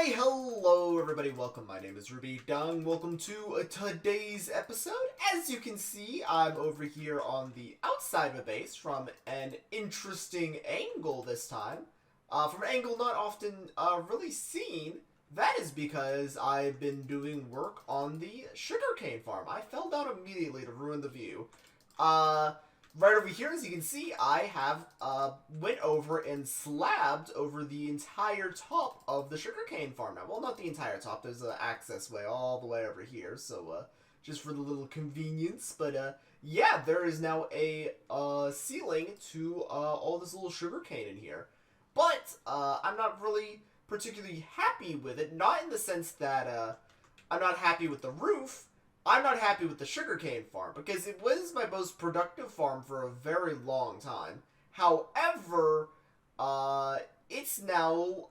Hey, hello everybody, welcome, my name is Rubydung, welcome to today's episode. As you can see, I'm over here on the outside of a base from an interesting angle this time. From an angle not often really seen. That is because I've been doing work on the sugarcane farm. I fell down immediately to ruin the view. Right over here, as you can see, I have went over and slabbed over the entire top of the sugarcane farm now. Well, not the entire top. There's an access way all the way over here, so just for the little convenience. But yeah, there is now a ceiling to all this little sugarcane in here. But I'm not really particularly happy with it. Not in the sense that I'm not happy with the roof. I'm not happy with the sugarcane farm, because it was my most productive farm for a very long time. However, it's now,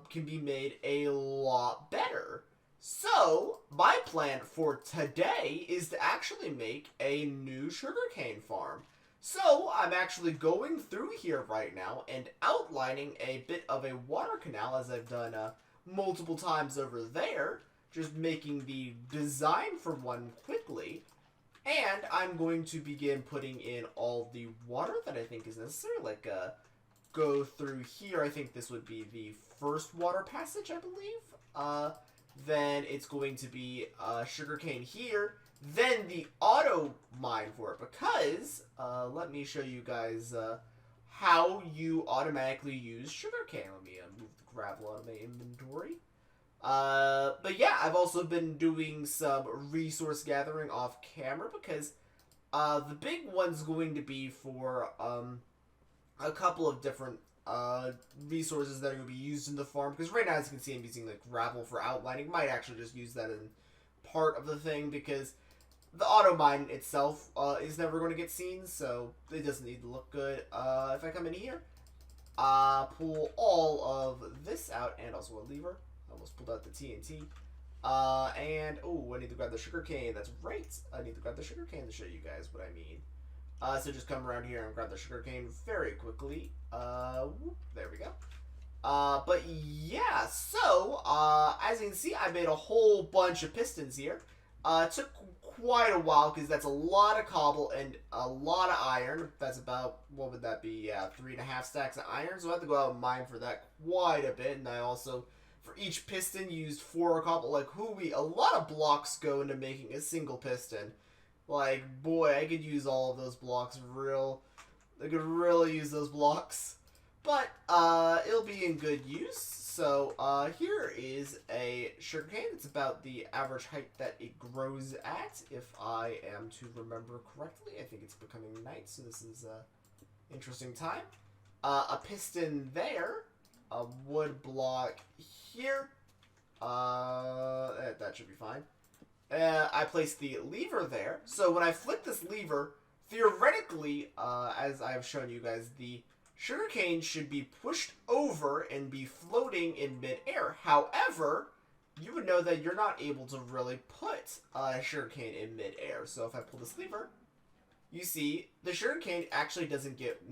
can be made a lot better. So, my plan for today is to actually make a new sugarcane farm. So, I'm actually going through here right now and outlining a bit of a water canal, as I've done multiple times over there. Just making the design for one quickly, and I'm going to begin putting in all the water that I think is necessary, like go through here. I think this would be the first water passage, I believe. Then it's going to be sugarcane here, then the auto mine for it, because let me show you guys how you automatically use sugarcane. Let me move the gravel out of my inventory. But yeah, I've also been doing some resource gathering off camera, because the big one's going to be for a couple of different resources that are going to be used in the farm. Because right now, as you can see, I'm using like gravel for outlining. Might actually just use that in part of the thing, because the auto mine itself is never going to get seen, so it doesn't need to look good. If I come in here, pull all of this out, and also a lever. Almost pulled out the TNT. And, oh, I need to grab the sugarcane. That's right. I need to grab the sugarcane to show you guys what I mean. So just come around here and grab the sugarcane very quickly. Whoop, there we go. But yeah, so, as you can see, I made a whole bunch of pistons here. It took quite a while, because that's a lot of cobble and a lot of iron. That's about, what would that be? Yeah, 3.5 stacks of iron. So I have to go out and mine for that quite a bit. And I also, for each piston, used 4 cobble. Like, a lot of blocks go into making a single piston. Like, boy, I could use all of those blocks I could really use those blocks. But, it'll be in good use. So, here is a sugarcane. It's about the average height that it grows at, if I am to remember correctly. I think it's becoming night, so this is a interesting time. A piston there. A wood block here. That should be fine. I placed the lever there. So when I flick this lever, theoretically, as I've shown you guys, the sugarcane should be pushed over and be floating in midair. However, you would know that you're not able to really put sugarcane in midair. So if I pull this lever, you see the sugarcane actually doesn't get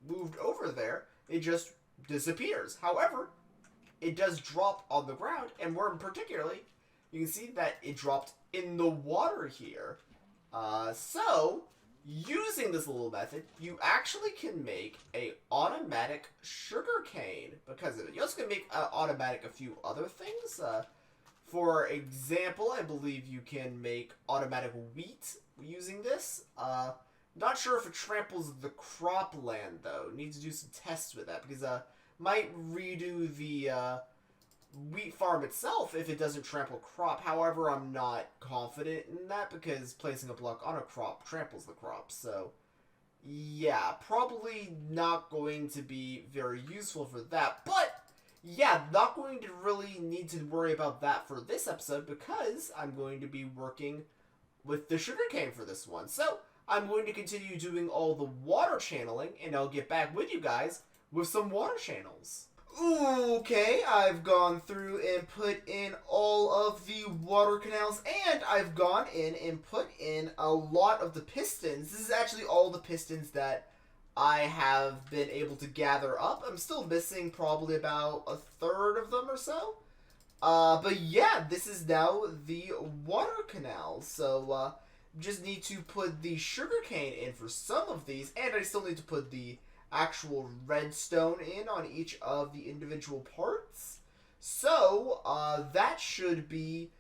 moved over there. It just disappears. However, it does drop on the ground, and more particularly, you can see that it dropped in the water here. So, using this little method, you actually can make a automatic sugarcane because of it. You also can make automatic a few other things. For example, I believe you can make automatic wheat using this. Not sure if it tramples the cropland, though. Need to do some tests with that, because might redo the wheat farm itself if it doesn't trample crop. However, I'm not confident in that, because placing a block on a crop tramples the crop. So, yeah, probably not going to be very useful for that. But, yeah, not going to really need to worry about that for this episode, because I'm going to be working with the sugarcane for this one. So, I'm going to continue doing all the water channeling, and I'll get back with you guys with some water channels. Okay, I've gone through and put in all of the water canals, and I've gone in and put in a lot of the pistons. This is actually all the pistons that I have been able to gather up. I'm still missing probably about a third of them or so. But yeah, this is now the water canal. So, just need to put the sugarcane in for some of these, and I still need to put the actual redstone in on each of the individual parts. So, that should be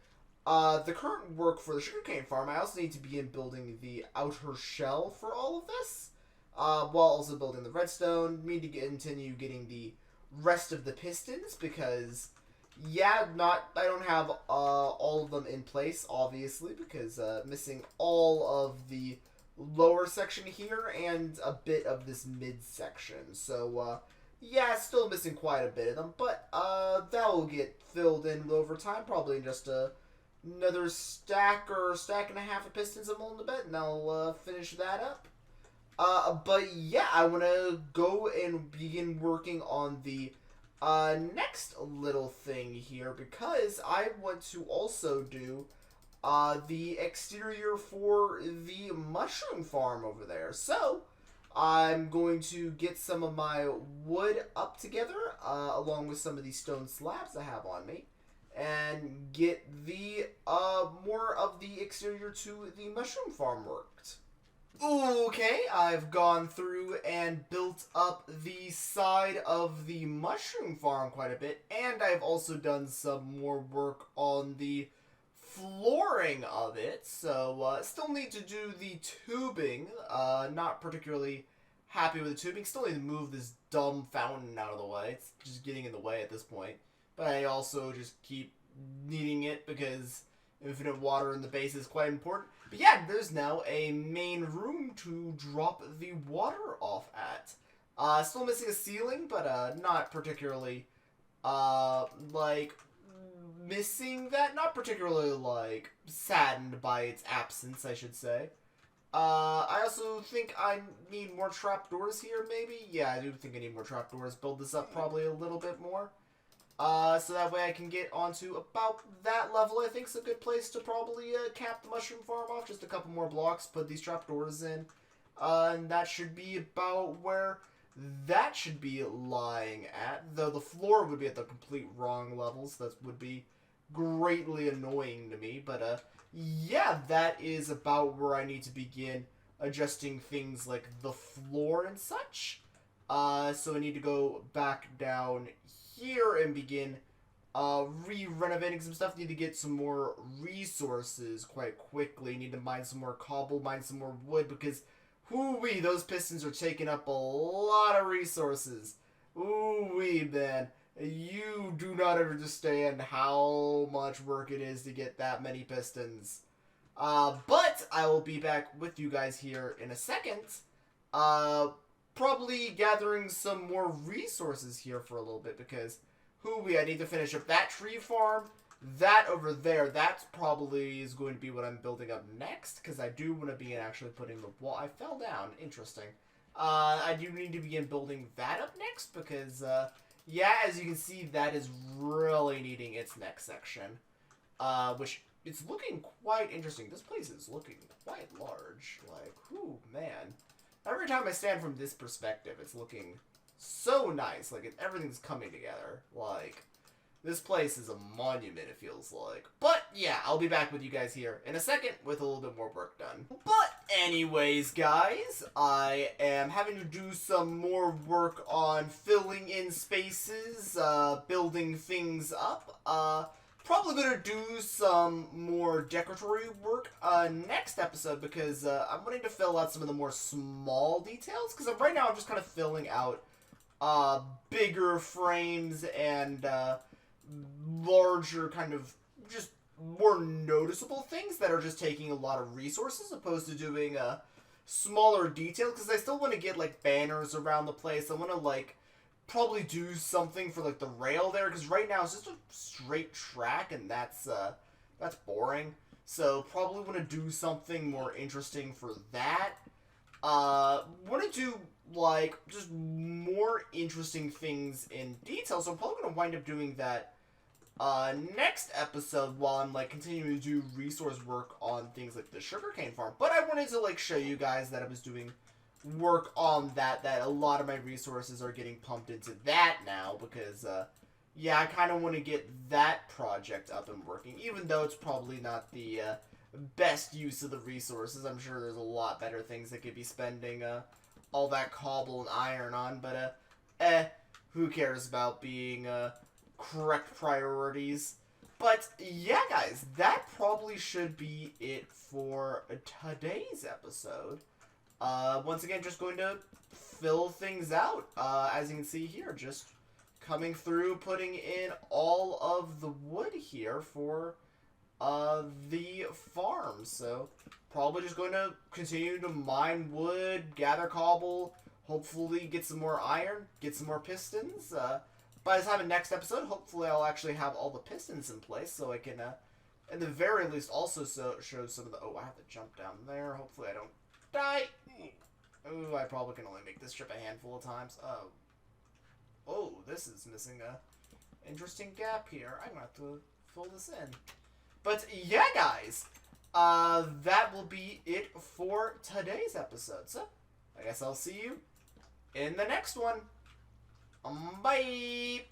the current work for the sugarcane farm. I also need to begin building the outer shell for all of this, while also building the redstone. Need to continue getting the rest of the pistons because, yeah, I don't have all of them in place, obviously, because missing all of the lower section here and a bit of this mid section. So, yeah, still missing quite a bit of them, but that will get filled in over time, probably in just another stack or stack and a half of pistons I'm willing to bet, and I'll finish that up. But yeah, I want to go and begin working on the next little thing here, because I want to also do the exterior for the mushroom farm over there. So, I'm going to get some of my wood up together, along with some of these stone slabs I have on me, and get the more of the exterior to the mushroom farm worked. Okay, I've gone through and built up the side of the mushroom farm quite a bit, and I've also done some more work on the flooring of it, so still need to do the tubing. Not particularly happy with the tubing. Still need to move this dumb fountain out of the way. It's just getting in the way at this point. But I also just keep needing it because infinite water in the base is quite important. But yeah, there's now a main room to drop the water off at. Still missing a ceiling, but not particularly, like, missing that. Not particularly, like, saddened by its absence, I should say. I also think I need more trapdoors here, maybe? Yeah, I do think I need more trapdoors. Build this up probably a little bit more. So that way I can get onto about that level. I think it's a good place to probably cap the mushroom farm off. Just a couple more blocks, put these trapdoors in. And that should be about where that should be lying at. Though the floor would be at the complete wrong levels. That would be greatly annoying to me. But, yeah, that is about where I need to begin adjusting things like the floor and such. So I need to go back down here and begin re-renovating some stuff. Need to get some more resources quite quickly. Need to mine some more cobble, mine some more wood, because whoo-wee, those pistons are taking up a lot of resources. Ooh-wee, man. You do not understand how much work it is to get that many pistons. But I will be back with you guys here in a second. Probably gathering some more resources here for a little bit, because I need to finish up that tree farm. That over there, that's probably is going to be what I'm building up next, because I do want to begin actually putting the wall. I fell down. Interesting. I do need to begin building that up next, because, yeah, as you can see, that is really needing its next section. Which, it's looking quite interesting. This place is looking quite large. Like, whew, man. Every time I stand from this perspective, it's looking so nice. Like, everything's coming together. Like, this place is a monument, it feels like. But, yeah, I'll be back with you guys here in a second with a little bit more work done. But, anyways, guys, I am having to do some more work on filling in spaces, building things up. Probably gonna do some more decoratory work next episode, because I'm wanting to fill out some of the more small details, because right now I'm just kind of filling out bigger frames and larger kind of just more noticeable things that are just taking a lot of resources, opposed to doing a smaller detail, because I still want to get like banners around the place. I want to like probably do something for like the rail there, because right now it's just a straight track, and that's boring. So probably want to do something more interesting for that. Want to do like just more interesting things in detail, so I'm probably going to wind up doing that next episode, while I'm like continuing to do resource work on things like the sugarcane farm. But I wanted to like show you guys that I was doing work on that a lot of my resources are getting pumped into that now, because yeah, I kind of want to get that project up and working, even though it's probably not the best use of the resources. I'm sure there's a lot better things that could be spending all that cobble and iron on, but who cares about being correct priorities? But yeah, guys, that probably should be it for today's episode. Once again, just going to fill things out. As you can see here, just coming through, putting in all of the wood here for the farm. So probably just going to continue to mine wood, gather cobble, hopefully get some more iron, get some more pistons. By the time of next episode, hopefully I'll actually have all the pistons in place, so I can, at the very least, also show some of the... Oh, I have to jump down there. Hopefully I don't die. Ooh, I probably can only make this trip a handful of times. Oh, this is missing a interesting gap here. I'm going to have to fill this in. But yeah, guys, that will be it for today's episode. So, I guess I'll see you in the next one. Bye!